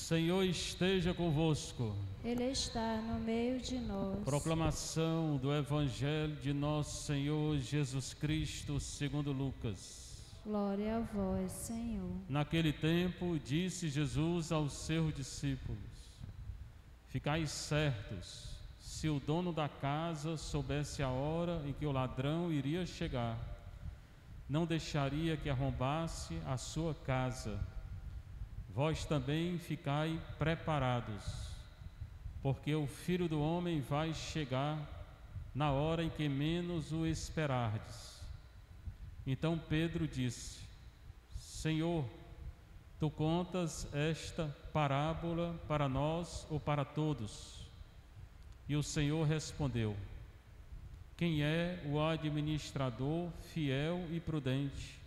Senhor esteja convosco. Ele está no meio de nós. Proclamação do Evangelho de nosso Senhor Jesus Cristo segundo Lucas. Glória a vós, Senhor. Naquele tempo disse Jesus aos seus discípulos: ficai certos, se o dono da casa soubesse a hora em que o ladrão iria chegar, não deixaria que arrombasse a sua casa. Vós também ficai preparados, porque o Filho do Homem vai chegar na hora em que menos o esperardes. Então Pedro disse: Senhor, tu contas esta parábola para nós ou para todos? E o Senhor respondeu: quem é o administrador fiel e prudente,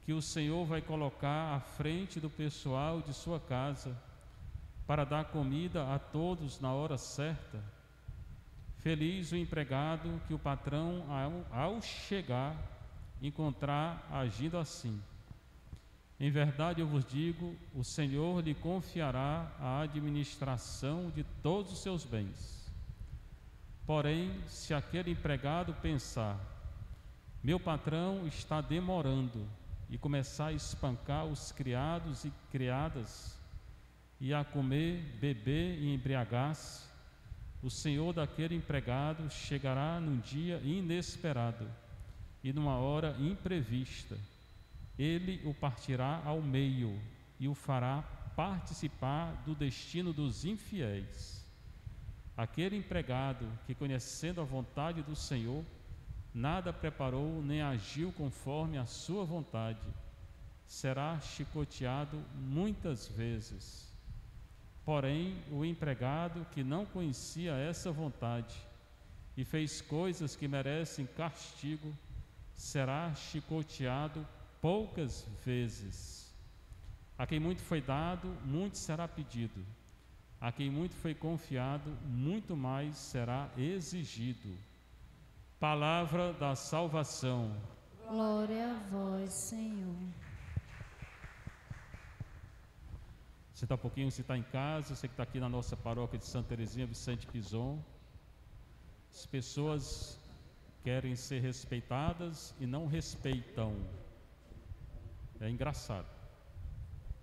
que o Senhor vai colocar à frente do pessoal de sua casa, para dar comida a todos na hora certa? Feliz o empregado que o patrão, ao chegar, encontrar agindo assim. Em verdade eu vos digo, o Senhor lhe confiará a administração de todos os seus bens. Porém, se aquele empregado pensar: meu patrão está demorando, e começar a espancar os criados e criadas, e a comer, beber e embriagar-se, o senhor daquele empregado chegará num dia inesperado e numa hora imprevista. Ele o partirá ao meio e o fará participar do destino dos infiéis. Aquele empregado que, conhecendo a vontade do Senhor, nada preparou nem agiu conforme a sua vontade, será chicoteado muitas vezes. Porém, o empregado que não conhecia essa vontade e fez coisas que merecem castigo, será chicoteado poucas vezes. A quem muito foi dado, muito será pedido. A quem muito foi confiado, muito mais será exigido. Palavra da salvação. Glória a vós, Senhor. Você está um pouquinho, você está em casa, você que está aqui na nossa paróquia de Santa Teresinha, Vicente Pison. As pessoas querem ser respeitadas e não respeitam. É engraçado.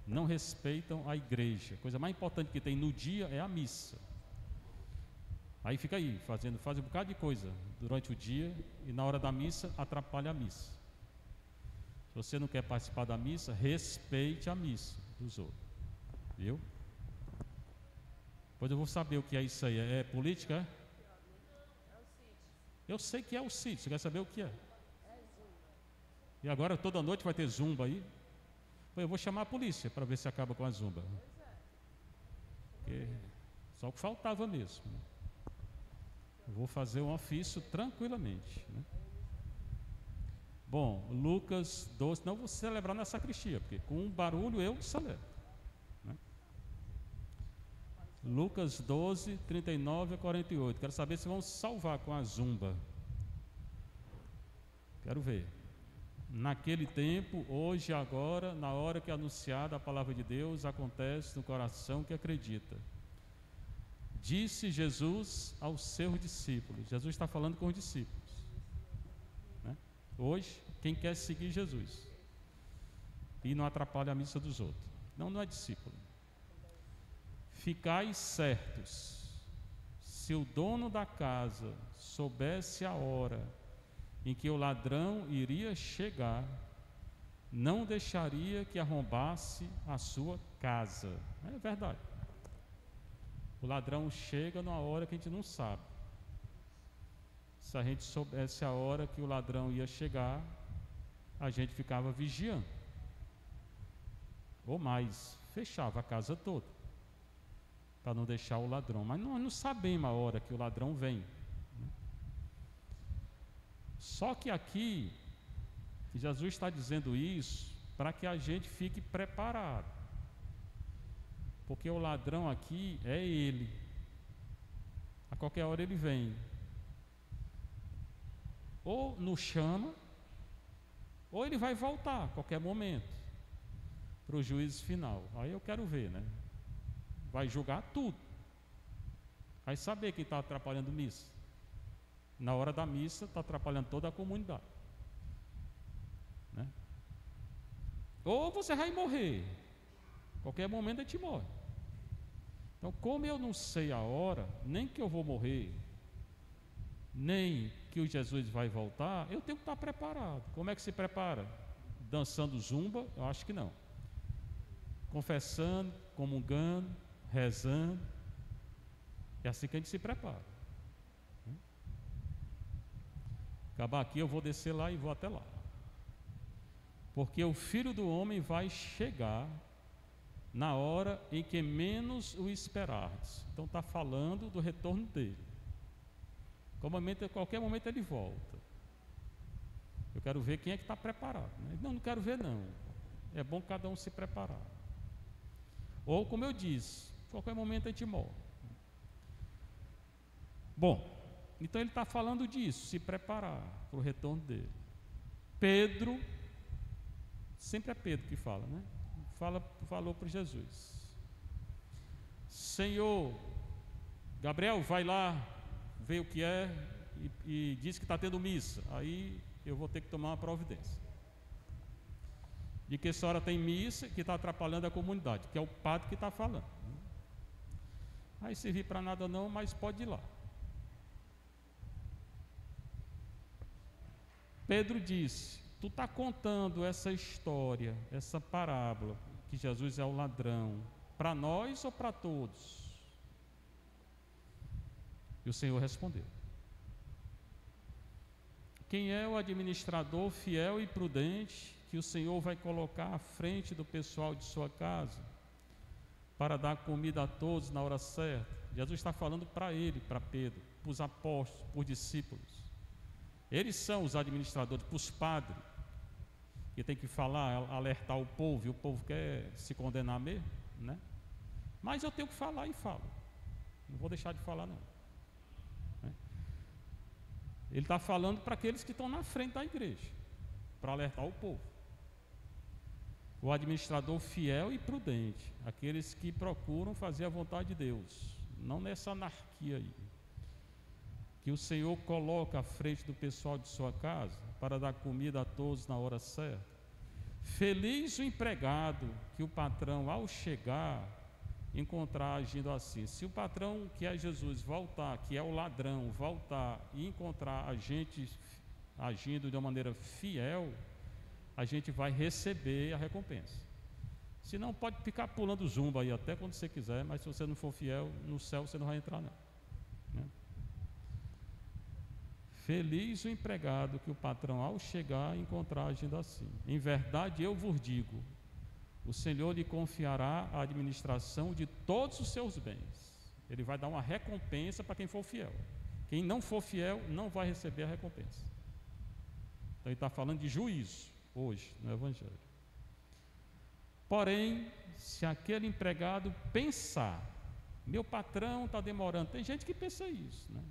Não respeitam a igreja. A coisa mais importante que tem no dia é a missa. Aí fica aí, faz um bocado de coisa durante o dia e na hora da missa atrapalha a missa. Se você não quer participar da missa, respeite a missa dos outros. Viu? Pois eu vou saber o que é isso aí. É política? É? Eu sei que é o sítio. Você quer saber o que é? E agora toda noite vai ter zumba aí. Eu vou chamar a polícia para ver se acaba com a zumba. Porque só o que faltava mesmo. Eu vou fazer um ofício tranquilamente, né? Bom, Lucas 12, não vou celebrar na sacristia, porque com um barulho eu celebro, né? Lucas 12, 39 a 48. Quero saber se vão salvar com a zumba. Quero ver. Naquele tempo, hoje e agora, na hora que é anunciada a palavra de Deus, acontece no coração que acredita. Disse Jesus aos seus discípulos. Jesus está falando com os discípulos, né? Hoje, quem quer seguir Jesus e não atrapalha a missa dos outros, não é discípulo. Ficai certos, se o dono da casa soubesse a hora em que o ladrão iria chegar, não deixaria que arrombasse a sua casa. É verdade. O ladrão chega numa hora que a gente não sabe. Se a gente soubesse a hora que o ladrão ia chegar, a gente ficava vigiando. Ou mais, fechava a casa toda, para não deixar o ladrão. Mas nós não sabemos a hora que o ladrão vem. Só que aqui, Jesus está dizendo isso para que a gente fique preparado. Porque o ladrão aqui é ele. A qualquer hora ele vem. Ou nos chama, ou ele vai voltar a qualquer momento para o juízo final. Aí eu quero ver, né? vai julgar tudo. Vai saber quem está atrapalhando missa. Na hora da missa, está atrapalhando toda a comunidade. Né? Ou você vai morrer. Qualquer momento a gente morre. Então, como eu não sei a hora, nem que eu vou morrer, nem que o Jesus vai voltar, eu tenho que estar preparado. Como é que se prepara? Dançando zumba? Eu acho que não. Confessando, comungando, rezando. É assim que a gente se prepara. Acabar aqui, eu vou descer lá e vou até lá. Porque o Filho do Homem vai chegar na hora em que menos o esperardes. Então está falando do retorno dele. A qualquer momento ele volta. Eu quero ver quem é que está preparado. Né? Não quero ver não. É bom cada um se preparar. Ou como eu disse, a qualquer momento a gente morre. Bom, então ele está falando disso, se preparar para o retorno dele. Pedro, sempre é Pedro que fala, né? Falou para Jesus: Senhor, Gabriel, vai lá, vê o que é e diz que está tendo missa. Aí eu vou ter que tomar uma providência. De que essa hora tem missa que está atrapalhando a comunidade, que é o padre que está falando. Aí servir para nada não, mas pode ir lá. Pedro disse: tu está contando essa história, essa parábola, que Jesus é o ladrão, para nós ou para todos? E o Senhor respondeu: quem é o administrador fiel e prudente que o Senhor vai colocar à frente do pessoal de sua casa para dar comida a todos na hora certa? Jesus está falando para ele, para Pedro, para os apóstolos, para os discípulos. Eles são os administradores, para os padres, que tem que falar, alertar o povo, e o povo quer se condenar mesmo, né? Mas eu tenho que falar e falo. Não vou deixar de falar não. Né? Ele está falando para aqueles que estão na frente da igreja, para alertar o povo. O administrador fiel e prudente, aqueles que procuram fazer a vontade de Deus, não nessa anarquia aí, que o Senhor coloca à frente do pessoal de sua casa para dar comida a todos na hora certa. Feliz o empregado que o patrão, ao chegar, encontrar agindo assim. Se o patrão, que é Jesus, voltar, que é o ladrão, voltar e encontrar a gente agindo de uma maneira fiel, a gente vai receber a recompensa. Se não, pode ficar pulando zumba aí até quando você quiser, mas se você não for fiel, no céu você não vai entrar não. Né? Feliz o empregado que o patrão, ao chegar, encontrar agindo assim. Em verdade, eu vos digo, o Senhor lhe confiará a administração de todos os seus bens. Ele vai dar uma recompensa para quem for fiel. Quem não for fiel, não vai receber a recompensa. Então ele está falando de juízo, hoje, no Evangelho. Porém, se aquele empregado pensar, meu patrão está demorando, tem gente que pensa isso, né?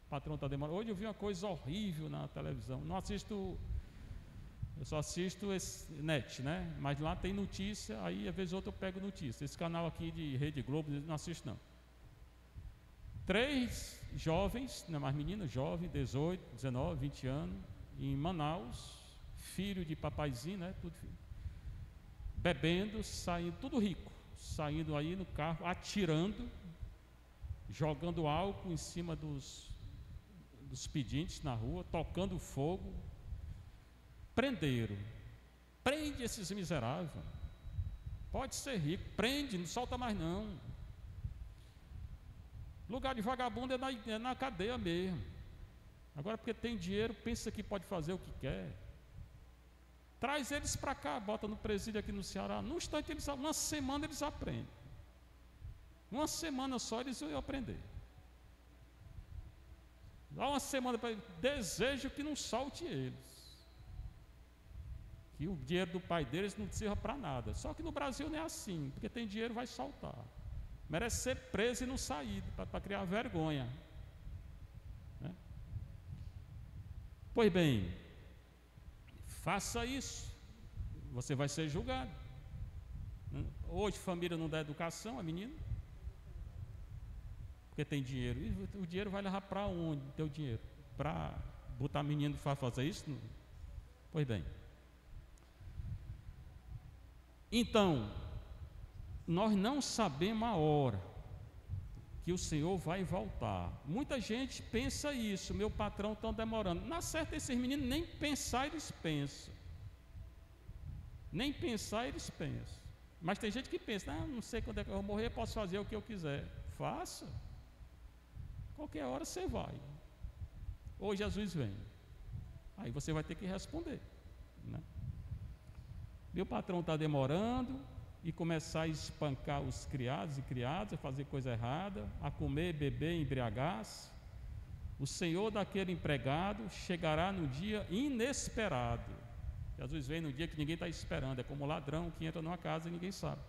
O patrão está demorando. Hoje eu vi uma coisa horrível na televisão. Não assisto, eu só assisto esse net, né? Mas lá tem notícia, aí às vezes outro eu pego notícia. Esse canal aqui de Rede Globo, não assisto não. 3 jovens, não é mais meninas, jovem, 18, 19, 20 anos, em Manaus, filho de papaizinho, né? Tudo filho. Bebendo, saindo, tudo rico, saindo aí no carro, atirando, jogando álcool em cima dos pedintes na rua, tocando fogo. Prenderam. Prende esses miseráveis. Pode ser rico, prende, não solta mais não. Lugar de vagabundo é na cadeia mesmo. Agora, porque tem dinheiro, pensa que pode fazer o que quer. Traz eles para cá, bota no presídio aqui no Ceará. Num instante, uma semana eles aprendem. Uma semana só eles vão aprender. Dá uma semana para eles. Desejo que não solte eles. Que o dinheiro do pai deles não sirva para nada. Só que no Brasil não é assim, porque tem dinheiro vai soltar. Merece ser preso e não sair, para criar vergonha. Né? Pois bem, faça isso, você vai ser julgado. Hoje família não dá educação a menino, porque tem dinheiro. E o dinheiro vai levar para onde? Teu dinheiro? Para botar menino para fazer isso? Pois bem. Então, nós não sabemos a hora que o Senhor vai voltar. Muita gente pensa isso, meu patrão está demorando. Na certa, esses meninos nem pensar eles pensam. Nem pensar eles pensam. Mas tem gente que pensa, não sei quando é que eu vou morrer, posso fazer o que eu quiser. Faça. Qualquer hora você vai. Ou Jesus vem. Aí você vai ter que responder, né? Meu patrão está demorando, e começar a espancar os criados e criadas, a fazer coisa errada, a comer, beber, embriagar-se. O senhor daquele empregado chegará no dia inesperado. Jesus vem no dia que ninguém está esperando, é como ladrão que entra numa casa e ninguém sabe.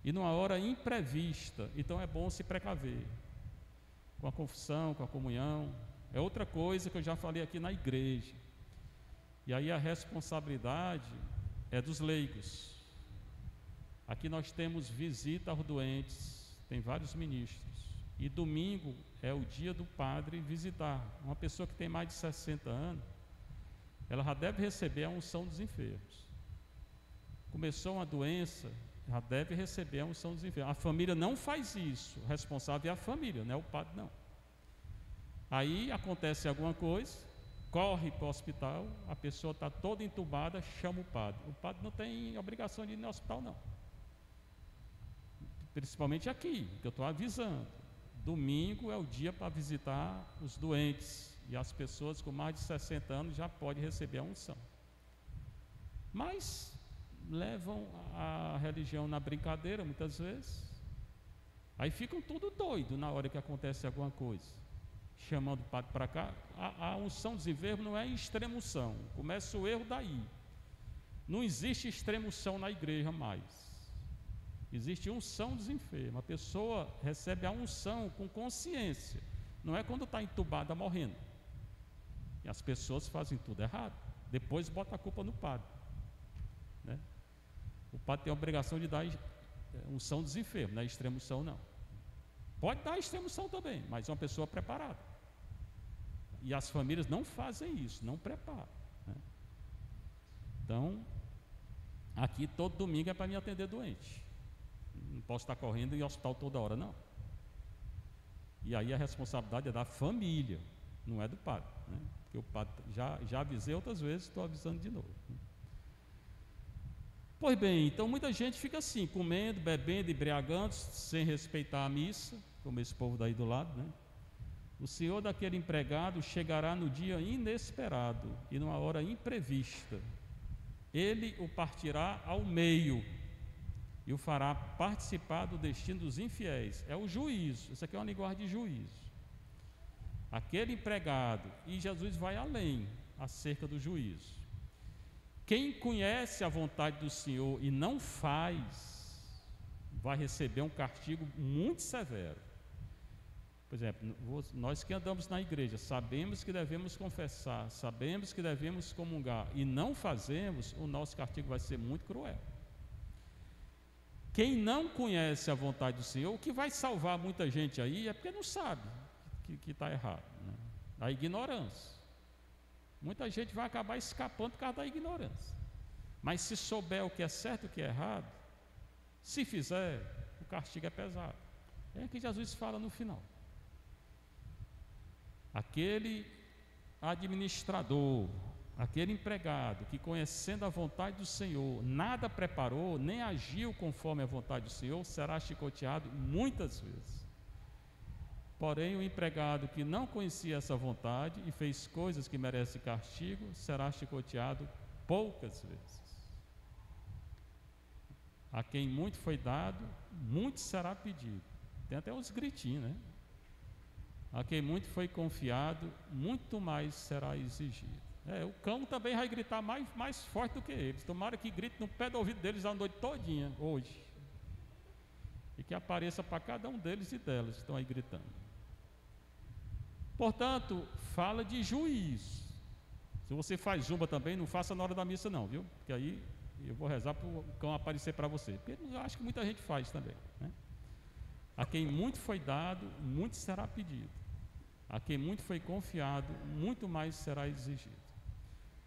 E numa hora imprevista, então é bom se precaver. Com a confissão, com a comunhão. É outra coisa que eu já falei aqui na igreja. E aí a responsabilidade é dos leigos. Aqui nós temos visita aos doentes, tem vários ministros. E domingo é o dia do padre visitar. Uma pessoa que tem mais de 60 anos, ela já deve receber a unção dos enfermos. Começou uma doença, já deve receber a unção dos enfermos. A família não faz isso, o responsável é a família, não é o padre não. Aí acontece alguma coisa, corre para o hospital, a pessoa está toda entubada, chama o padre. O padre não tem obrigação de ir no hospital não. Principalmente aqui, que eu estou avisando. Domingo é o dia para visitar os doentes. E as pessoas com mais de 60 anos já podem receber a unção. Mas levam a religião na brincadeira muitas vezes. Aí ficam tudo doido na hora que acontece alguma coisa. Chamando o padre para cá. A unção dos enfermos não é extrema-unção. Começa o erro daí. Não existe extrema-unção na igreja mais. Existe unção dos enfermos. A pessoa recebe a unção com consciência. Não é quando está entubada morrendo. E as pessoas fazem tudo errado. Depois bota a culpa no padre, né? O padre tem a obrigação de dar unção dos enfermos, não é extrema unção não. Pode dar extrema unção também, mas uma pessoa preparada. E as famílias não fazem isso, não preparam, né? Então, aqui todo domingo é para me atender doente. Não posso estar correndo em hospital toda hora, não. E aí a responsabilidade é da família, não é do padre, né? Porque o padre, já avisei outras vezes, estou avisando de novo, né? Pois bem, então muita gente fica assim, comendo, bebendo, embriagando, sem respeitar a missa, como esse povo daí do lado, né? O senhor daquele empregado chegará no dia inesperado e numa hora imprevista. Ele o partirá ao meio e o fará participar do destino dos infiéis. É o juízo, isso aqui é uma linguagem de juízo. Aquele empregado, e Jesus vai além acerca do juízo. Quem conhece a vontade do Senhor e não faz, vai receber um castigo muito severo. Por exemplo, nós que andamos na igreja, sabemos que devemos confessar, sabemos que devemos comungar e não fazemos, o nosso castigo vai ser muito cruel. Quem não conhece a vontade do Senhor, o que vai salvar muita gente aí é porque não sabe que está errado, né? A ignorância. Muita gente vai acabar escapando por causa da ignorância. Mas se souber o que é certo e o que é errado, se fizer, o castigo é pesado. É o que Jesus fala no final. Aquele administrador, aquele empregado que, conhecendo a vontade do Senhor, nada preparou, nem agiu conforme a vontade do Senhor, será chicoteado muitas vezes. Porém, o empregado que não conhecia essa vontade e fez coisas que merecem castigo, será chicoteado poucas vezes. A quem muito foi dado, muito será pedido. Tem até uns gritinhos, né? A quem muito foi confiado, muito mais será exigido. O cão também vai gritar mais forte do que eles. Tomara que grite no pé do ouvido deles a noite todinha, hoje. E que apareça para cada um deles e delas que estão aí gritando. Portanto, fala de juízo. Se você faz zumba também, não faça na hora da missa não, viu? Porque aí eu vou rezar para o cão aparecer para você. Porque eu acho que muita gente faz também, né? A quem muito foi dado, muito será pedido. A quem muito foi confiado, muito mais será exigido.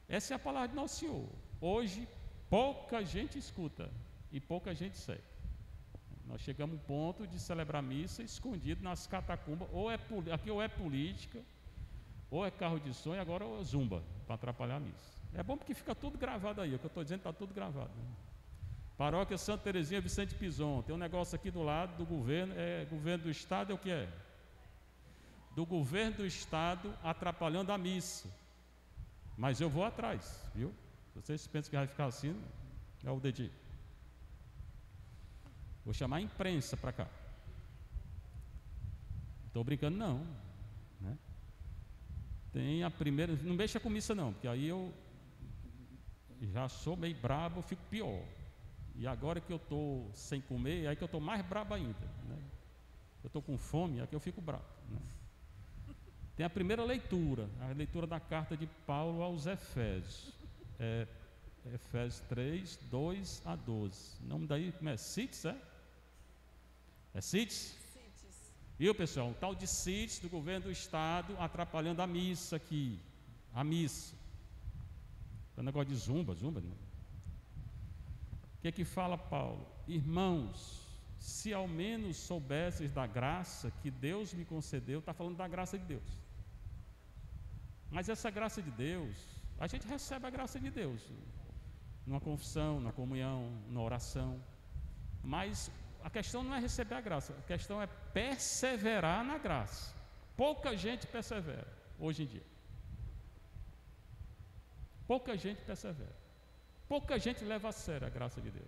Essa é a palavra de nosso Senhor. Hoje, pouca gente escuta e pouca gente segue. Nós chegamos ao ponto de celebrar missa escondido nas catacumbas, aqui ou é política, ou é carro de som, e agora é zumba, para atrapalhar a missa. É bom porque fica tudo gravado aí, o que eu estou dizendo está tudo gravado. Né? Paróquia Santa Terezinha Vicente Pison, tem um negócio aqui do lado do governo, governo do Estado é o que é? Do governo do Estado atrapalhando a missa. Mas eu vou atrás, viu? Vocês pensam que vai ficar assim, é o dedinho. Vou chamar a imprensa para cá. Não estou brincando não, né? Tem a primeira, não mexa com missa não, porque aí eu já sou meio brabo, eu fico pior. E agora que eu estou sem comer, é aí que eu estou mais brabo ainda, né? Eu estou com fome, é aí que eu fico bravo, né? Tem a primeira leitura, a leitura da carta de Paulo aos Efésios, Efésios 3, 2 a 12. O nome daí, como é? CITES, é? É CITES? CITES. Viu, pessoal? O tal de CITES do governo do Estado atrapalhando a missa aqui, a missa. É um negócio de zumba, não. O que fala Paulo? Irmãos, se ao menos soubesses da graça que Deus me concedeu, está falando da graça de Deus. Mas essa graça de Deus, a gente recebe a graça de Deus numa confissão, na comunhão, na oração. Mas a questão não é receber a graça, a questão é perseverar na graça. Pouca gente persevera hoje em dia. Pouca gente persevera. Pouca gente leva a sério a graça de Deus.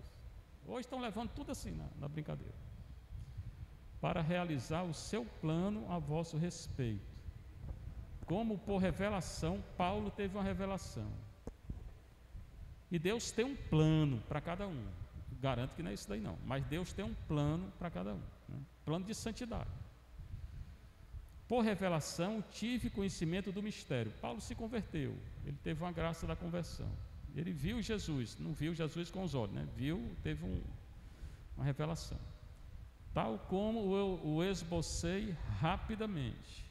Hoje estão levando tudo assim na brincadeira. Para realizar o seu plano a vosso respeito. Como por revelação, Paulo teve uma revelação. E Deus tem um plano para cada um. Garanto que não é isso daí não, mas Deus tem um plano para cada um, né? Plano de santidade. Por revelação, tive conhecimento do mistério. Paulo se converteu, ele teve uma graça da conversão. Ele viu Jesus, não viu Jesus com os olhos, né? Teve uma revelação. Tal como eu o esbocei rapidamente.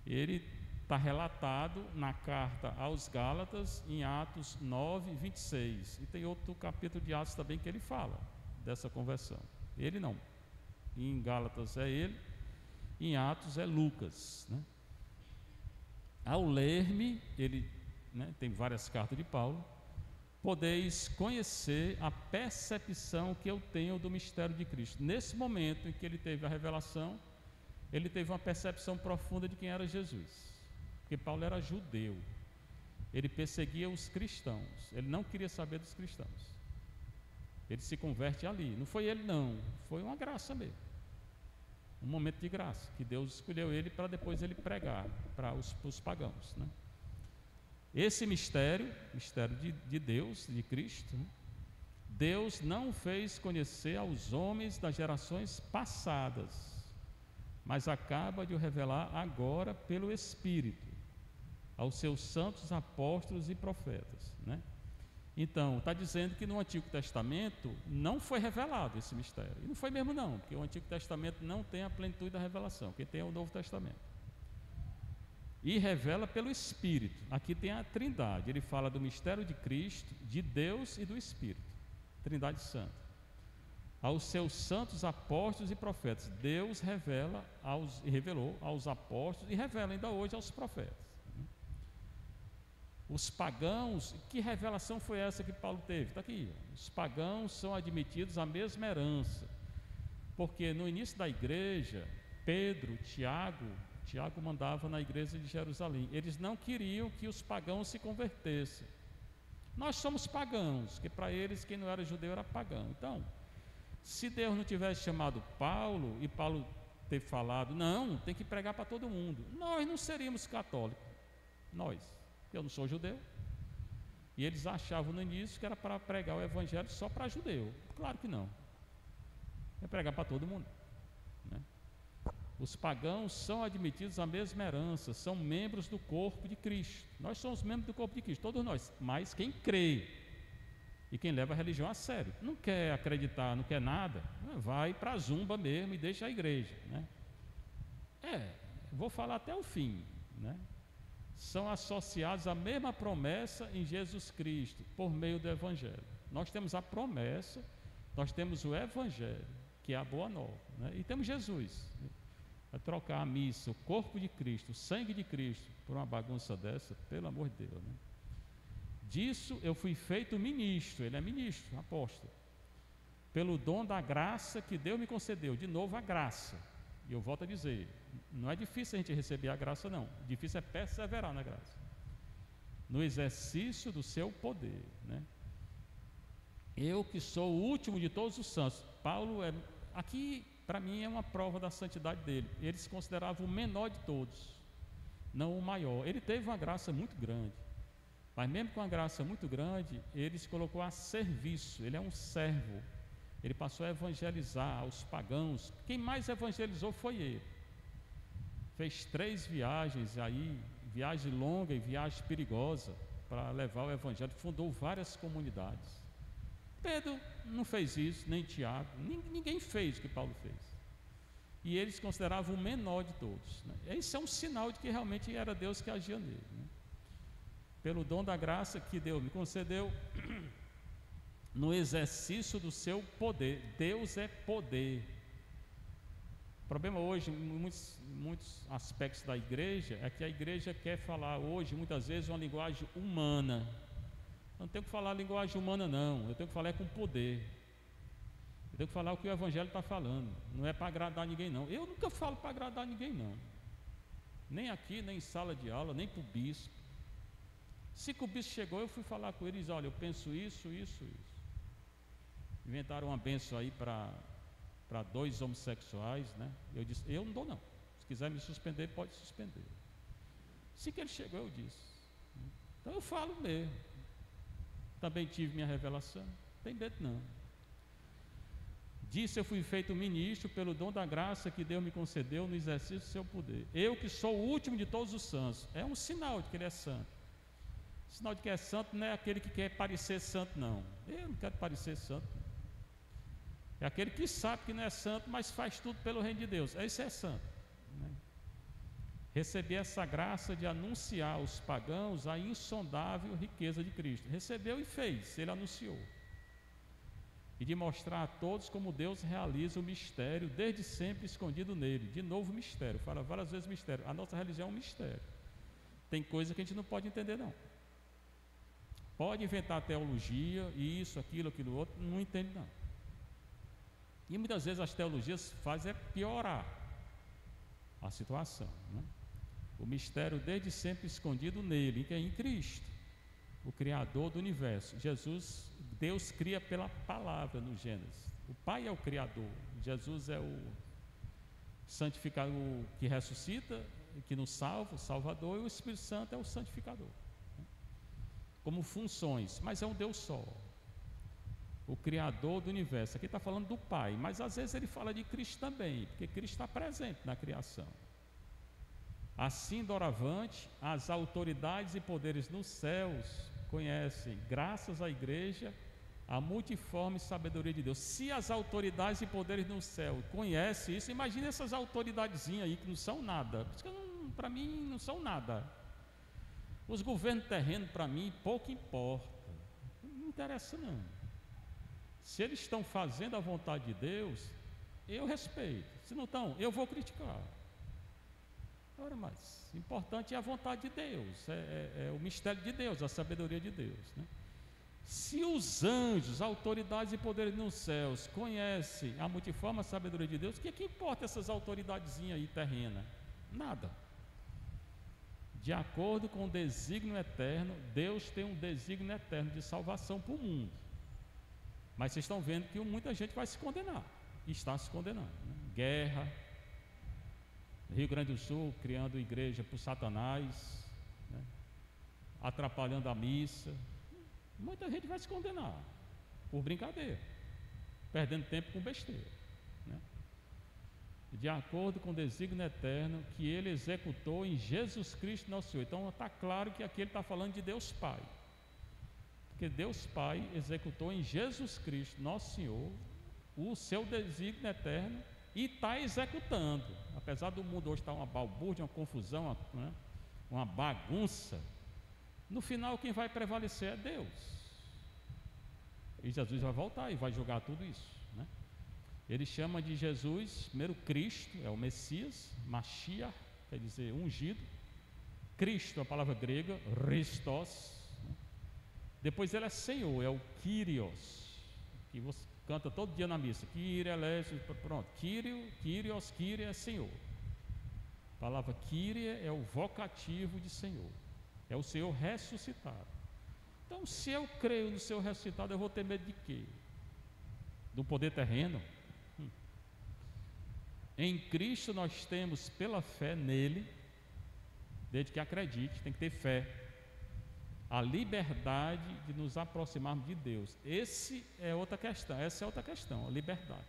Ele está relatado na carta aos Gálatas, em Atos 9, 26. E tem outro capítulo de Atos também que ele fala dessa conversão. Ele não. Em Gálatas é ele, em Atos é Lucas, né? Ao ler-me, ele, né, tem várias cartas de Paulo, podeis conhecer a percepção que eu tenho do mistério de Cristo. Nesse momento em que ele teve a revelação, ele teve uma percepção profunda de quem era Jesus. Porque Paulo era judeu, ele perseguia os cristãos, ele não queria saber dos cristãos. Ele se converte ali, não foi ele não, foi uma graça mesmo, um momento de graça, que Deus escolheu ele para depois ele pregar para os pagãos, né? Esse mistério de Deus, de Cristo, né? Deus não fez conhecer aos homens das gerações passadas, mas acaba de o revelar agora pelo Espírito, aos seus santos apóstolos e profetas, né? Então, está dizendo que no Antigo Testamento não foi revelado esse mistério. E não foi mesmo não, porque o Antigo Testamento não tem a plenitude da revelação, quem tem é o Novo Testamento. E revela pelo Espírito. Aqui tem a Trindade, ele fala do mistério de Cristo, de Deus e do Espírito, Trindade Santa. Aos seus santos apóstolos e profetas, Deus revelou aos apóstolos e revela ainda hoje aos profetas. Os pagãos, que revelação foi essa que Paulo teve? Está aqui, os pagãos são admitidos à mesma herança, porque no início da igreja, Tiago mandava na igreja de Jerusalém, eles não queriam que os pagãos se convertessem. Nós somos pagãos, porque para eles quem não era judeu era pagão. Então, se Deus não tivesse chamado Paulo, e Paulo ter falado, não, tem que pregar para todo mundo, nós não seríamos católicos, eu não sou judeu, e eles achavam no início que era para pregar o evangelho só para judeu. Claro que não, é pregar para todo mundo, né? Os pagãos são admitidos à mesma herança, são membros do corpo de Cristo. Nós somos membros do corpo de Cristo, todos nós, mas quem crê, E quem leva a religião a sério, não quer acreditar, não quer nada, vai para a zumba mesmo e deixa a igreja, né? Vou falar até o fim, né? São associados à mesma promessa em Jesus Cristo, por meio do Evangelho. Nós temos a promessa, nós temos o Evangelho, que é a boa nova, né? E temos Jesus. Vai trocar a missa, o corpo de Cristo, o sangue de Cristo, por uma bagunça dessa, pelo amor de Deus, né? Disso eu fui feito ministro, ele é ministro, apóstolo, pelo dom da graça que Deus me concedeu. De novo, a graça. E eu volto a dizer, não é difícil a gente receber a graça, não. Difícil é perseverar na graça, no exercício do seu poder, né? Eu que sou o último de todos os santos. Paulo aqui para mim é uma prova da santidade dele. Ele se considerava o menor de todos, não o maior. Ele teve uma graça muito grande, mas mesmo com uma graça muito grande, ele se colocou a serviço. Ele é um servo. Ele passou a evangelizar aos pagãos. Quem mais evangelizou foi ele. Fez 3 viagens aí, viagem longa e viagem perigosa, para levar o evangelho. Fundou várias comunidades. Pedro não fez isso, nem Tiago, ninguém fez o que Paulo fez. E eles consideravam o menor de todos, né? Isso é um sinal de que realmente era Deus que agia nele, né? Pelo dom da graça que Deus me concedeu, no exercício do seu poder. Deus é poder. O problema hoje, em muitos aspectos da igreja, é que a igreja quer falar hoje, muitas vezes, uma linguagem humana. Eu não tenho que falar linguagem humana, não. Eu tenho que falar com poder. Eu tenho que falar o que o Evangelho está falando. Não é para agradar ninguém, não. Eu nunca falo para agradar ninguém, não. Nem aqui, nem em sala de aula, nem para o bispo. Se o bispo chegou, eu fui falar com eles: olha, eu penso isso. Inventaram uma bênção aí para 2 homossexuais, né? Eu disse: eu não dou, não. Se quiser me suspender, pode suspender. Assim que ele chegou, eu disse. Então eu falo mesmo. Também tive minha revelação, não tem medo não. Disse: eu fui feito ministro pelo dom da graça que Deus me concedeu no exercício do seu poder. Eu que sou o último de todos os santos. É um sinal de que ele é santo. O sinal de que é santo não é aquele que quer parecer santo, não. Eu não quero parecer santo, não. É aquele que sabe que não é santo, mas faz tudo pelo reino de Deus. Esse é santo, né? Recebi essa graça de anunciar aos pagãos a insondável riqueza de Cristo. Recebeu e fez, ele anunciou. E de mostrar a todos como Deus realiza o mistério, desde sempre escondido nele. De novo, mistério, fala várias vezes mistério. A nossa religião é um mistério. Tem coisa que a gente não pode entender, não. Pode inventar teologia, isso, aquilo outro, não entende, não. E muitas vezes as teologias fazem piorar a situação, né? O mistério desde sempre escondido nele, que é em Cristo, o Criador do universo. Deus cria pela palavra no Gênesis. O Pai é o Criador, Jesus é o santificador, o que ressuscita, que nos salva, o Salvador, e o Espírito Santo é o santificador, né? Como funções, mas é um Deus só, o Criador do universo. Aqui está falando do Pai, mas às vezes ele fala de Cristo também, porque Cristo está presente na criação. Assim, doravante, as autoridades e poderes nos céus conhecem, graças à igreja, a multiforme sabedoria de Deus. Se as autoridades e poderes no céu conhecem isso, imagine essas autoridadezinhas aí que não são nada. Para mim não são nada. Os governos terrenos, para mim, pouco importa. Não interessa, não. Se eles estão fazendo a vontade de Deus, eu respeito. Se não estão, eu vou criticar. Ora, mas importante é a vontade de Deus, é o mistério de Deus, a sabedoria de Deus, né? Se os anjos, autoridades e poderes nos céus conhecem a multiforme sabedoria de Deus, o que importa essas autoridadezinhas aí terrenas? Nada. De acordo com o desígnio eterno, Deus tem um desígnio eterno de salvação para o mundo. Mas vocês estão vendo que muita gente vai se condenar, está se condenando, né? Guerra, Rio Grande do Sul criando igreja para o Satanás, né? Atrapalhando a missa. Muita gente vai se condenar por brincadeira, perdendo tempo com besteira, né? De acordo com o desígnio eterno que ele executou em Jesus Cristo nosso Senhor. Então está claro que aqui ele está falando de Deus Pai. Porque Deus Pai executou em Jesus Cristo, nosso Senhor, o seu desígnio eterno e está executando. Apesar do mundo hoje estar uma balbúrdia, uma confusão, uma bagunça, no final quem vai prevalecer é Deus. E Jesus vai voltar e vai julgar tudo isso, né? Ele chama de Jesus, primeiro Cristo, é o Messias, Mashiach, quer dizer ungido. Cristo, a palavra grega, Christos. Depois ele é Senhor, é o Kyrios, que você canta todo dia na missa. Kyrie, pronto. Kyrios, Kyrie é Senhor. A palavra Kyrie é o vocativo de Senhor. É o Senhor ressuscitado. Então, se eu creio no Senhor ressuscitado, eu vou ter medo de quê? Do poder terreno? Em Cristo nós temos, pela fé nele, desde que acredite, tem que ter fé, a liberdade de nos aproximarmos de Deus. Essa é outra questão, a liberdade.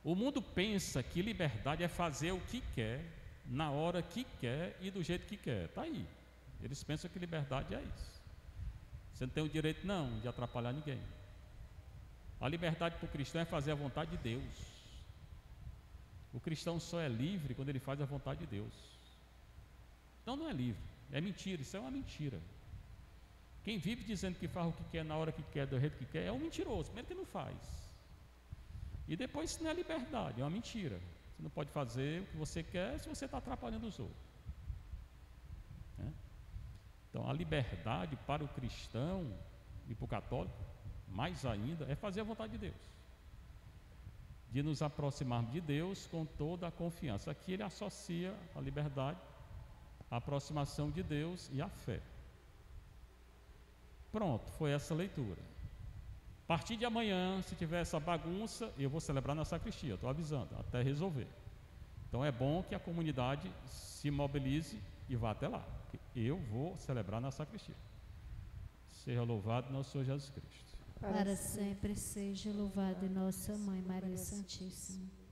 O mundo pensa que liberdade é fazer o que quer, na hora que quer e do jeito que quer. Está aí. Eles pensam que liberdade é isso. Você não tem o direito não de atrapalhar ninguém. A liberdade para o cristão é fazer a vontade de Deus. O cristão só é livre quando ele faz a vontade de Deus. Então não é livre, é mentira, isso é uma mentira. Quem vive dizendo que faz o que quer, na hora que quer, do jeito que quer, é um mentiroso, primeiro que não faz. E depois isso não é liberdade, é uma mentira. Você não pode fazer o que você quer se você está atrapalhando os outros, né? Então a liberdade para o cristão e para o católico, mais ainda, é fazer a vontade de Deus, de nos aproximarmos de Deus com toda a confiança. Aqui ele associa a liberdade, a aproximação de Deus e a fé. Pronto, foi essa leitura. A partir de amanhã, se tiver essa bagunça, eu vou celebrar na sacristia, estou avisando, até resolver. Então é bom que a comunidade se mobilize e vá até lá. Eu vou celebrar na sacristia. Seja louvado nosso Senhor Jesus Cristo. Para sempre seja louvado nossa Mãe Maria Santíssima.